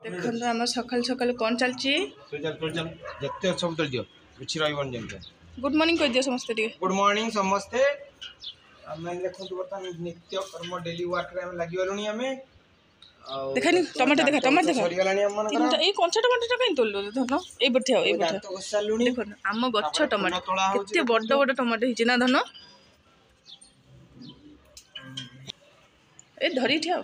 देखो आम सकाल सकाल कौन चलती गुड मॉर्निंग कह दियो समस्ते गुड मॉर्निंग समस्ते आम देखो बर्तमान नित्य कर्म डेली वर्क रे लगी गलुनी आमे देखनी टमाटो देखा टमाटो देखा सरीगलानी हम मनकर ए कंचा टमाटो टा कहीं तोल धन ए बठिया ए बठिया तो सालुनी देखो आम गच्छ टमाटो केते बड़ बड़ टमाटो हिची ना धन ए धरी ठिया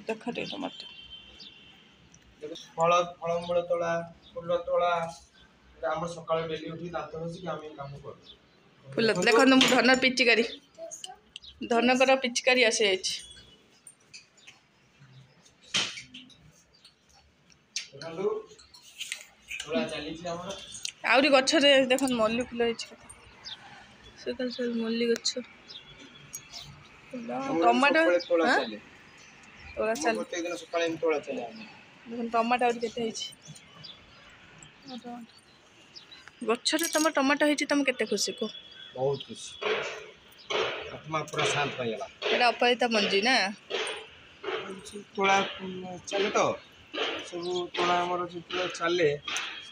देख रे टमाटो फल फल मूल तोला फूल तोला आम सकाल डेली उठी दांत घसी आम काम कर फूल देखो धन पिचिकारी धनकर पिचिकारी आसी जाइए आउरी गच्छरे देख मल्ली फुल सकाल सकाल मल्ली गछ टमाटो तोला चल देख टमाटो आउरी केते गच्छरे तुम टमाटो होती तुम केते खुशी को बहुत खुशी आत्मा पूरा शांत हो गला एटा अपरिता मंजी ना तोला चले तो सब तोला हमर जो चले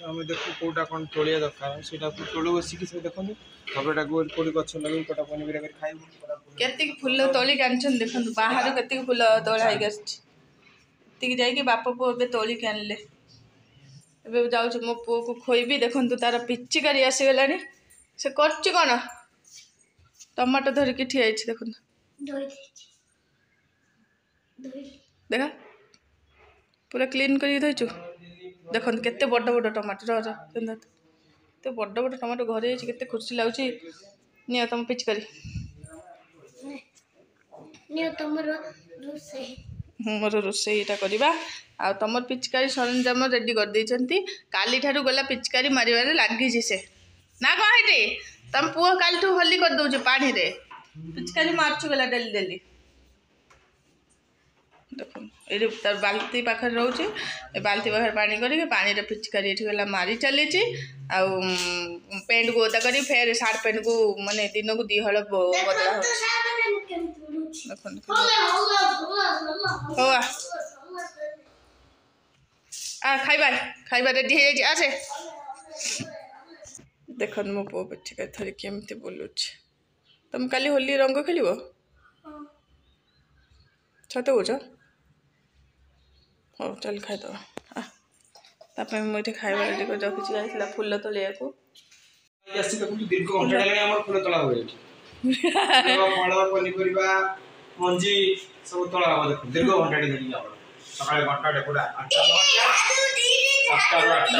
हम देखो कोटा कौन तोलिया दरकार सेटा तोलू बसिक सब देखो खबरटा गोल कोडी गछ लगे कोटा पनीर कर खाइबो केते फूल तोली कानछन देखन बाहर केते फूल तोला है गछ तिक जाई के बाप पो बे तोली कानले एबे जाउछ मो पो को खोइबी देखन तार पिच्ची करी आसी गलानी से करछि कोन टमाटो धर के ठिया अछि देखन देखा पूरा क्लीन करी धइछु देखन केते बड़ बड़ टमाटो रो केते बड़ बड़ टमाटो घरे अछि केते खुशी लाउछि निया तम पिच करी निया तमरो रोसे मोर रोसईटा करवा आ तुम पिचकारी सरंजाम रेडी कर देइछंती काली ठारू गला पिचकारी मारिबारे लागी से ना कहैटे तुम पुओ काली ठू होली कर दउछ पानी रे पिचकारी मारछु गला डेली डेली देखो ए तर बाल्टी पाखर रहउछ ए बाल्टी पाखर पानी करी पानी रे पिचकारी एठी गला मारी चली छी आ पेंट को ओदा करी फेर सार्ट पेंट को माने दिन को दी हळ बदला हो खाइबा खाइबा रेडी हो जाए आसे देख मो पो पिचकारी थरी केमती बोलुछ तुम काली होली रंग खेलिबो छते होछ हो चल खाइ दो तापे मोइते खाइबा रेडी कर रखिछि आइसला फूल तोलिया को आसी त दीर्घ घंटा लागले हमर फूल तोला होय फल पनीपरिबा मंजी सब तोला हम देखो दीर्घ घंटा धरि जाब सकाळे घंटा पूरा 8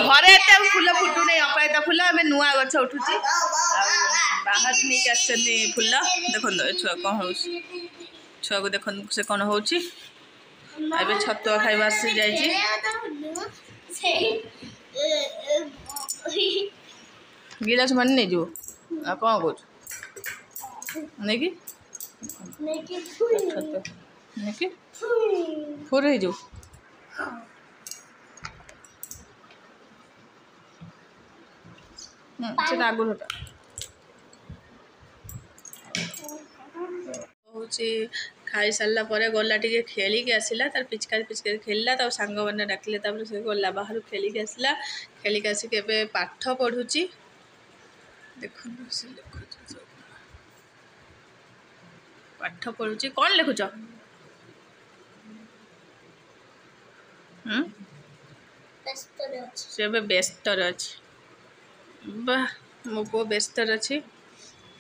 घरे एते फूल फुटू नै अपायता फूल हमें नुआ गछ उठुची बाहर नै आछनी फूल देखन छुआ कोन होउछ छुआ को देखन से कोन होउची एबे छतुआ खाइबा से जाईची गिलास मन नै जो आ कोन कोच नै की फुर है जो आगुर खाई सारा पर गला टे खेल के आसला तार पिचकारी पिचकारी खेलला तब सांग मैंने डाकिले से गला बाहर खेल के आसला खेल के आसिक पाठ पढ़ुची देख पाठ पढ़ुची कौन लिखुच से व्यस्त अच्छी वाह मो पो व्यस्त अच्छी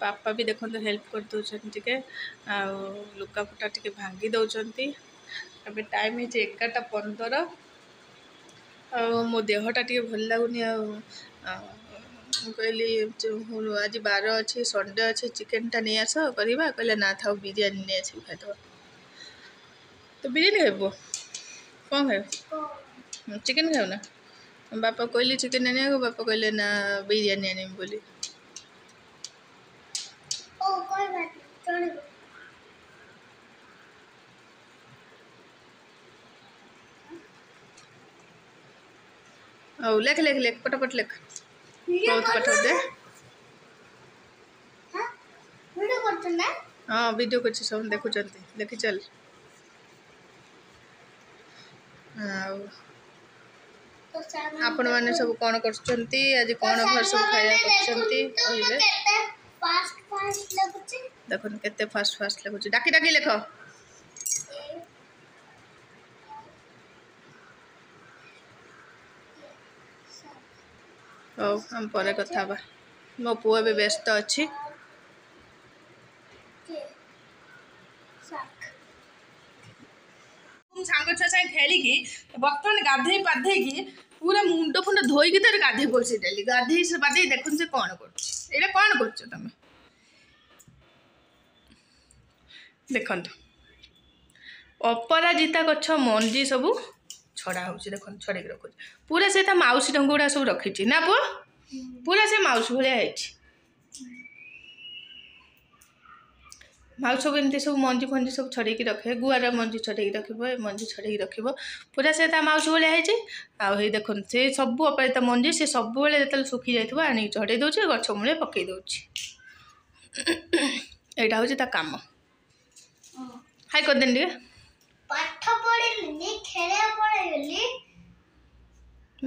पापा भी देखो तो हेल्प कर दौरान टे लुगापटा टे भांगी दौरान अभी टाइम है 11:15 मो देहटा टे भल लगुनि कहली आज 12 अच्छे संडे अच्छे चिकेन टा नहीं आस करवा कहले ना था बिरियानी नहीं आस खाद तो बिरियानी खाइब कौन खाइब चिकेन खाओ ना बापा कहली चिकेन आने बापा कहले ना बिरियानी आने बोली लेख लेख लेख पटापट लेख बहुत पठा दे हाँ वीडियो कर सब देखुं देखी चल तो सामान आपण मैंने सब कौन करछंती आज कौन घर सब खाया करछंती कहले फास्ट फास्ट लगुचे देखो केते फास्ट फास्ट लगुच डाकी डाकी लेख ओ हम पर कथा बा मो पुआ भी व्यस्त अछि साक सांग छुआ साथ खेलिकी बर्तमान गाधे पाधेकी पूरा मुंड फुंड धोईकी तो गाधे पड़े डेली गाधे से पाधे देखुन से कौन कर कौन कर तुम देखु अपराजिता गछ मंजी सब छड़ा हो छड़े रखुच पूरा से माउसी ढंग गुड़ा सब रखी ना पुआ पूरा से माउस भाया है माउस सब एमती सब मंजी फंजी सब छड़ेकी रखे गुआर मंजी छड़ेकी रखिबो मंजी छड़ेकी रखिबो पूरा से माउस भाया है आई देख से सब अपराजिता मंजी से सब बेले जो सुखी जाइए आनी चढ़े दौर गछ मूले पकई दौर यहाँ हूँ कम हाई करदेन टे पाठ पढ़िलनी खेले पढ़ाइली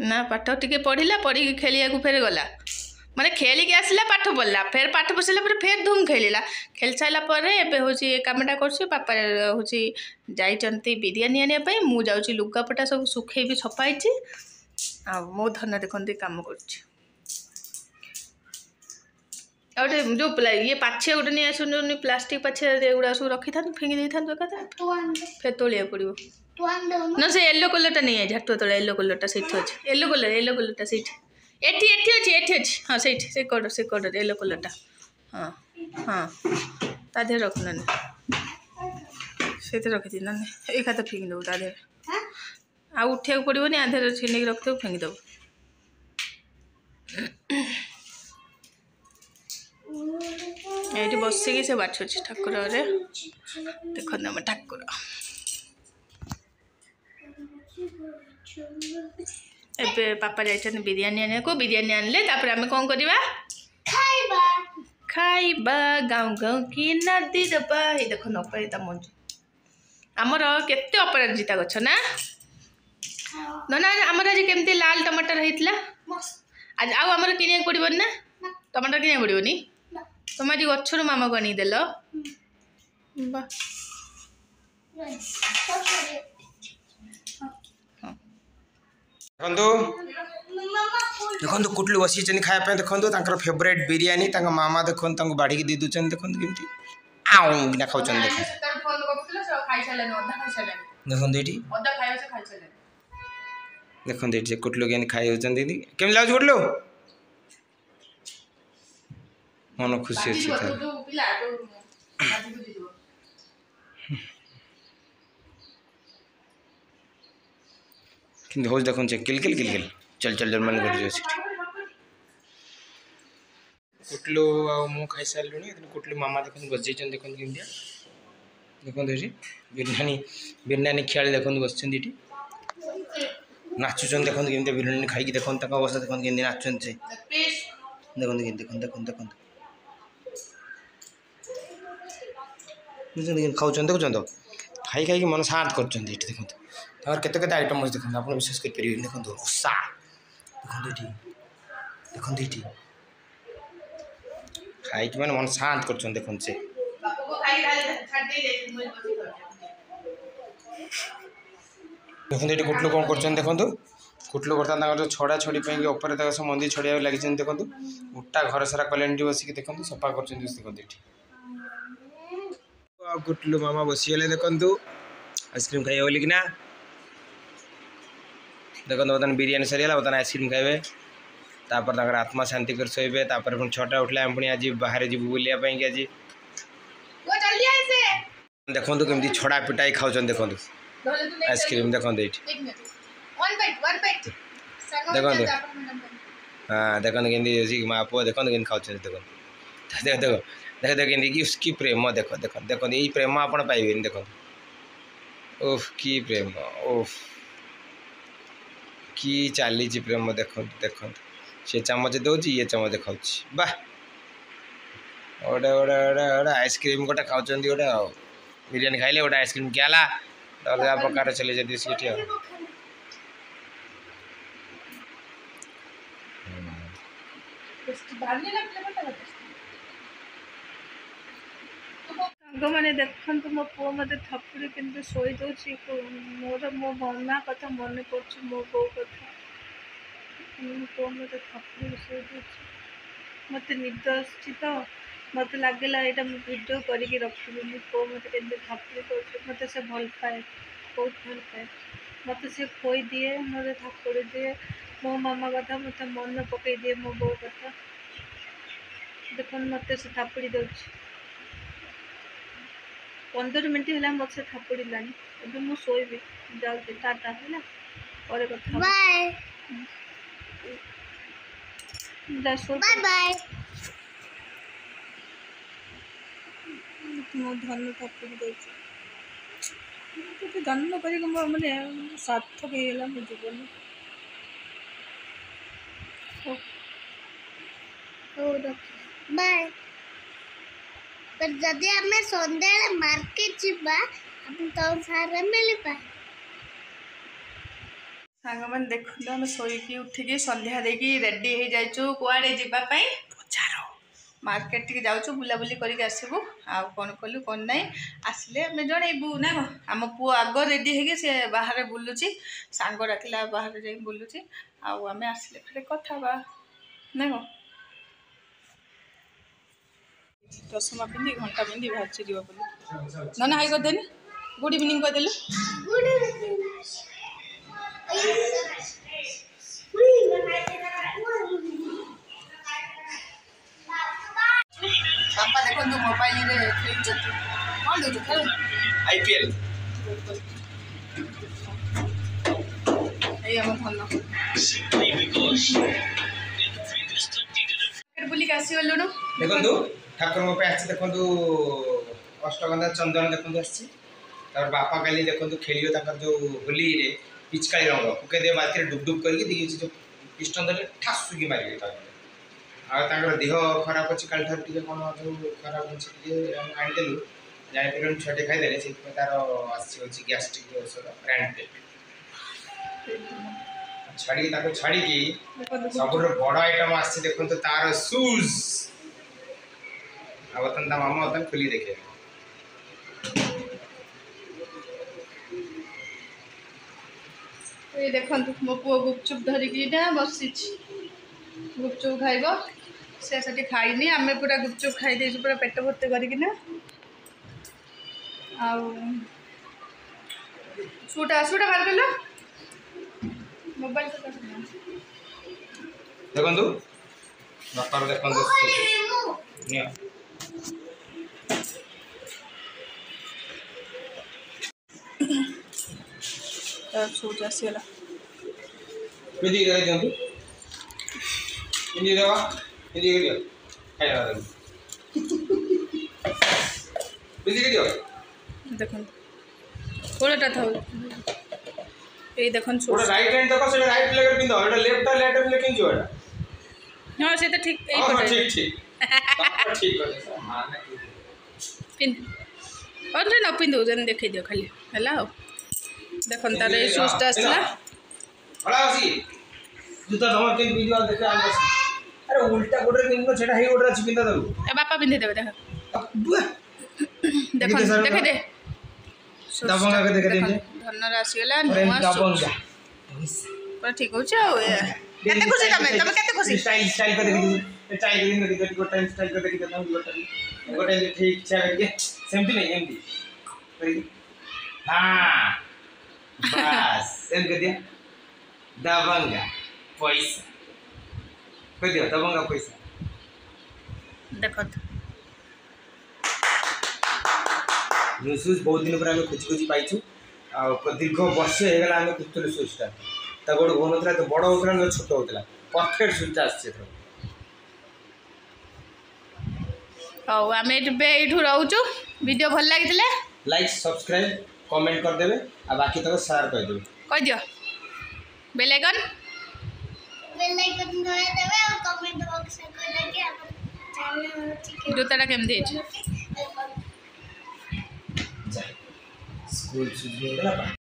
ना पाठ टिके पढ़ला पढ़ी खेलिया फेर गला माने खेलिक आसला पाठ पढ़ला फेर पाठ पढ़ सारा फेर धूम खेलिला खेल सारापर एवं हूँ कमटा करपा हूँ जाइंट बिरियानी आने मुझे जाऊँगी लुगापटा सब सुखे भी छपाई आ मो धन देखते कम कर जो ये पाछे गोटे नहीं आस प्लास्टिक पाछे एगुड़ा सब रखी था फिंगी दे था फिर तोलिया पड़ो ना से येलो कलर नहीं है झाटुआ तले येलो कलर से येलो कलर से एठी अच्छी हाँ से कलर येलो कलर हाँ हाँ ता देह रखना से रखी थी ना एक हाथ फिंगी देव ता देह आ उठा पड़ोनी आधे छीन रखिदेव फिंगी देव ये बसिकी से बाछुची ठाकुर देख ठाकुर एबे पापा जाइछन बिरयानी आने को बिरयानी आनले तापर आमे कोन करबा खाइबा खाइबा गाँव गाँव की नदी दबा ये देख नपरिता मंजू आमर केते अपराजिता गछ ना ना आमर आज केमती लाल टमाटर होइतला आज आउ आमर किनिया पड़िबन ना टमाटर किनिया पड़िबनी तुम आज गछर मामा को आनी देल बा देखो कुटलू बसी खाया देखो फेवरेट बिरयानी मामा देखो बाढ़ी दी दूसरी देखो कमी आउ ना खाऊ देखो देखो ये कुटलू के खाई केमी लगे कुटलू मन खुशी अच्छी हो देखो किल किल किल किल चल चल जल मन कर कुटलू आ खाई सारे कुटलू मामा देखो बस जाइए देखो कमी देखो बिरयानी बिरयानी खियाड़ी देखो बस नाचुन देखो कमी बिरयानी खाई देखो अवस्था देखो कमी नाचुन से देखो देखो देखो देखो खाऊँ देखुं खाई खाई मन शांत कर देखो तक केते आइटम अच्छे देखो आप विश्वास करेंगे देखो ओषा देखो ये खाई मैंने मन शांत कर देखो से देखो ये कुटलू कौन कर देखो कुटलू बर्तमान छड़ा छड़ी पर सब मंदिर छड़ा लगी देखो उटा घर सारा कले बसिक देखो सफा कर देखो कुटलू मामा बसीगले देखु आइसक्रीम खाइए बोलिक ना देखो बर्तमान बिरयानी सरीगला बर्तमान आइसक्रीम खाइबे तापर आत्मा शांति कर शोबे तापर पुणी 6टा उठला पुणी आज बाहर जीव बुलाया आज देखो कमी छड़ा पिटाई खाऊन देखो आइसक्रीम देखो देखो हाँ देखो कमी माँ पुआ देखो कमी खाऊँ देखो देख देखो देख देख कि प्रेम देखो देखो देखो ये प्रेम आप पाइबे देखो ओफ कि प्रेम ओफ कि चली प्रेम देखो देखो सी चामच दौर ये चामच खाऊ वाह गोटे गोटे गोटे गोटे आइसक्रीम गोटे खाऊँ गोटे बिरयानी खाइले गोटे आइसक्रीम क्या अलग प्रकार चले जाती ସାଙ୍ଗମାନେ ଦେଖନ୍ତୁ ମୋ ପୁଅ ମୋତେ ଥାପୁଡ଼ି କେମିତି ଶୋଇ ଦେଉଛି। ମୋର ମୋ ମା କଥା ମନେ ପଡ଼ୁଛି, ମୋ ବୋଉ କଥା। ମୋ ପୁଅ ମୋତେ ଥାପୁଡ଼ି ଶୋଇ ଦେଉଛି। ମୋତେ ନିଦ ଆସୁଛି ତ ମୋତେ ଲାଗିଲା ଏଇଟା ମୁଁ ଭିଡ଼ିଓ କରିକି ରଖିବି। ମୋ ପୁଅ ମୋତେ କେମିତି ଥାପୁଡ଼ି କରୁଛି। ମୋତେ ସେ ଭଲ ପାଏ, ବହୁତ ଭଲ ପାଏ। ମୋତେ ସେ ଖୋଇ ଦିଏ, ମୋତେ ଥାପୁଡ଼ି ଦିଏ। ମୋ ମାମା କଥା ମୋତେ ମନେ ପକାଇ ଦିଏ, ମୋ ବୋଉ କଥା। ଦେଖନ୍ତୁ ମୋତେ ସେ ଥାପୁଡ଼ି ଦେଉଛି। 15 ମିନିଟ୍ ହେଲା ମୋତେ ସେ ଥାପୁଡ଼ିଲାଣି। ଏବେ ମୁଁ ଶୋଇବି, ଯାଉଛି। ଟାଟା ହେଲା, ପରେ କଥା ହବା। बाय ଯା ଶୋଇ बाय बाय ମୋ ଧନ ଥାପୁଡ଼ି ଦେଉଛି। ମୋତେ ଧନ କରିକି ମୋ ମାନେ ସାର୍ଥକ ହେଇଗଲା ମୋ ଜୀବନ। हो बाय पर जदि हमें संध्या मार्केट जीवा हम तो सारे मिलपा ସାଙ୍ଗମାନେ ଦେଖନ୍ତୁ ଆମେ ଶୋଇକି ଉଠିକି ସନ୍ଧ୍ୟା ଦେଇକି ରେଡ଼ି ହେଇଯାଇଛୁ କୁଆଡ଼େ ଯିବା ପାଇଁ। ବଜାର ମାର୍କେଟ ଟିକେ ଯାଉଛୁ, ବୁଲାବୁଲି କରିକି ଆସିବୁ। ଆଉ କ'ଣ କଲୁ କ'ଣ ନାହିଁ ଆସିଲେ ଆମେ ଜଣେଇବୁ ନା କ'ଣ। ଆମ ପୁଅ ଆଗ ରେଡ଼ି ହେଇକି ସେ ବାହାରେ ବୁଲୁଛି, ସାଙ୍ଗ ଡାକିଲା ବାହାରେ ଯାଇକି ବୁଲୁଛି। ଆଉ ଆମେ ଆସିଲେ ଫେରେ କଥା ହେବା ନା କ'ଣ। ଚଷମା ପିନ୍ଧି ଘଣ୍ଟା ପିନ୍ଧି ବାହାରିଛି ଯିବ ବୋଲି। ନା ହାଇ କରିଦେନି, ଗୁଡ୍ ଇଭିନିଂ କହିଦେଲୁ। ବାପା ଦେଖନ୍ତୁ ମୋବାଇଲରେ ଖେଳୁଛନ୍ତି। କ'ଣ ଦେଉଛୁ ଖେଳୁ? IPL ଏଇ ଆମ ଭଲ ବୁଲିକି ଆସିଗଲୁଣୁ। ଦେଖନ୍ତୁ ଠାକୁରଙ୍କ ପାଇଁ ଆସିଛି। ଦେଖନ୍ତୁ ଅଷ୍ଟଗନ୍ଧା ଚନ୍ଦନ ଦେଖନ୍ତୁ ଆସିଛି। ତାପରେ ବାପା କାଲି ଦେଖନ୍ତୁ ଖେଳିବେ ତାଙ୍କର ଯେଉଁ ହୋଲିରେ ପିଚକାଳି ରଙ୍ଗ ପକେଇଦେବେ ମାର୍କେଟ ଡୁବ୍ ଡୁବ୍ କରିକି ଦେଇକି ଯେଉଁ ପିଷ୍ଟନ ଧରିଲେ ଠାସୁକି ମାରିବେ ତାଙ୍କର। ଆଉ ତାଙ୍କର ଦେହ ଖରାପ ଅଛି, କାଲିଠାରୁ ଟିକେ କ'ଣ ଯେଉଁ ଖରାପ ଅଛି ଟିକେ ଆମେ ଆଣିଦେଲୁ, ଜାଣିପାରିଲୁନି ଛୁଆଟେ ଖାଇଦେଲେ, ସେଥିପାଇଁ ତାର ଆସିଛି ହେଉଛି ଗ୍ୟାଷ୍ଟ୍ରିକ୍ ଔଷଧ ରାଣ୍ଟେକ୍ ଛାଡ଼ିକି ତାକୁ ଛାଡ଼ିକି ସବୁଠୁ ବଡ଼ ଆଇଟମ୍ ଆସିଛି। ଦେଖନ୍ତୁ ତାର ସୁଜ୍। ଆଉ ବର୍ତ୍ତମାନ ତା ମାମା ବର୍ତ୍ତମାନ ଖୋଲି ଦେଖେଇବେ। ଏଇ ଦେଖନ୍ତୁ ମୋ ପୁଅ ଗୁପଚୁପ୍ ଧରିକି ନା ବସିଛି, ଗୁପଚୁପ୍ ଖାଇବ। ସେ ସେଠି ଖାଇନି, ଆମେ ପୁରା ଗୁପଚୁପ୍ ଖାଇଦେଇଛୁ ପୁରା ପେଟ ଭର୍ତ୍ତି କରିକିନା। ଆଉ ସୁଟା ମାରିଦେଲ ମୋବାଇଲ। ଦେଖନ୍ତୁ ବାପାର ଦେଖନ୍ତୁ ନିଅ। ସୁଟ୍ ଆସିଗଲା। ପିନ୍ଧିକି ଦିଅନ୍ତୁ, ପିନ୍ଧିକି ଦେବା, ପିନ୍ଧିକି ଦିଅ, ଖାଇବା ପିନ୍ଧିକି ଦିଅ। ଦେଖନ୍ତୁ କୋଳଟା ଥାଉ। ଏଇ ଦେଖନ୍ତୁ ଗୋଟେ ରାଇଟ୍ ହ୍ୟାଣ୍ଡ ଦେଖ, ସେଟା ରାଇଟ୍ ଲେଗରେ ପିନ୍ଧ, ଏଟା ଲେଫ୍ଟ ଲେଫ୍ଟ ଲେ କେମିତି ଯିବ ଏଟା? ହଁ ସେ ତ ଠିକ୍। ଏଇ ହଁ ପଟେ ଠିକ୍ ଠିକ୍ ଠିକ୍ ଅଛି। ପିନ୍ଧ ନ ପିନ୍ଧୁ ଯେମିତି ଦେଖେଇ ଦିଅ ଖାଲି ହେଲା। ଆଉ ଦେଖନ୍ତୁ ତାର ଏଇ ସୁଜ୍ଟା ଆସିଥିଲା। ଖଡ଼ା ବସି ଜୁତା ଧମା କେମିତି ପିନ୍ଧିବା ଦେଖ। ଆରେ ଉଲ୍ଟା ଗୋଡ଼ରେ ପିନ୍ଧିବ, ସେଟା ହେଇ ଗୋଡ଼ରେ ଅଛି, ପିନ୍ଧା ତାକୁ। ଏ ବାପା ପିନ୍ଧେଇ ଦେବେ। ଦେଖନ୍ତୁ ଦେଖେଇ ଦେ। ଧନର ଆସିଗଲା ନୂଆ ସୁଜ୍। ପୁରା ଠିକ୍ ହେଉଛି। ଆଉ କେତେ ଖୁସି ତମେ କେତେ ଖୁସି? ଷ୍ଟାଇଲ କରି ଦେଖି, ଷ୍ଟାଇଲ କରି ଦେଖି, ଗୋଟେ ଷ୍ଟାଇଲ କରି ଦେଖି, ଗୋଟେ ଠିକ୍ ଇଚ୍ଛା କରିକି ସେମିତି ନାହିଁ, ଏମିତି କରିକି ହଁ ବାସ୍ ଏମିତି କରିଦିଅ। ଦବଙ୍ଗା ପଇସା କହିଦିଅ, ଦବଙ୍ଗା ପଇସା। ଦେଖନ୍ତୁ ସୁଜ୍ ବହୁତ ଦିନ ପରେ ଆମେ ଖୋଜି ପାଇଛୁ। ଆଉ ଦୀର୍ଘ ବର୍ଷେ ହେଇଗଲା ଆମେ ଖୋଜୁଥିଲୁ ସୁଜ୍ଟା। ତା ଗୋଡ଼ ହଉନଥିଲା, ତ ବଡ଼ ହଉଥିଲା ନା ଛୋଟ ହଉଥିଲା। ପରଫେକ୍ଟ ସୁଜ୍ଟା ଆସିଛି ଏଥର। ହଉ ଆମେ ଏଇଠୁ ରହୁଛୁ। ଭିଡ଼ିଓ ଭଲ ଲାଗିଥିଲେ ଲାଇକ୍ ସବସ୍କ୍ରାଇବ୍ କମେଣ୍ଟ କରିଦେବେ, ଆଉ ବାକି ତକ ସେୟାର କରିଦେବେ। କହିଦିଅ ବେଲ୍ ଆଇକନ୍ ଧରି ଦେବେ ଆଉ କମେଣ୍ଟ ବକ୍ସରେ କହିଲେ କି ଆମ ଚ୍ୟାନେଲ ଅଛି ଜୋତାଟା କେମିତି ହେଇଛି। ସ୍କୁଲ ଛୁଟି ହେଇଗଲା।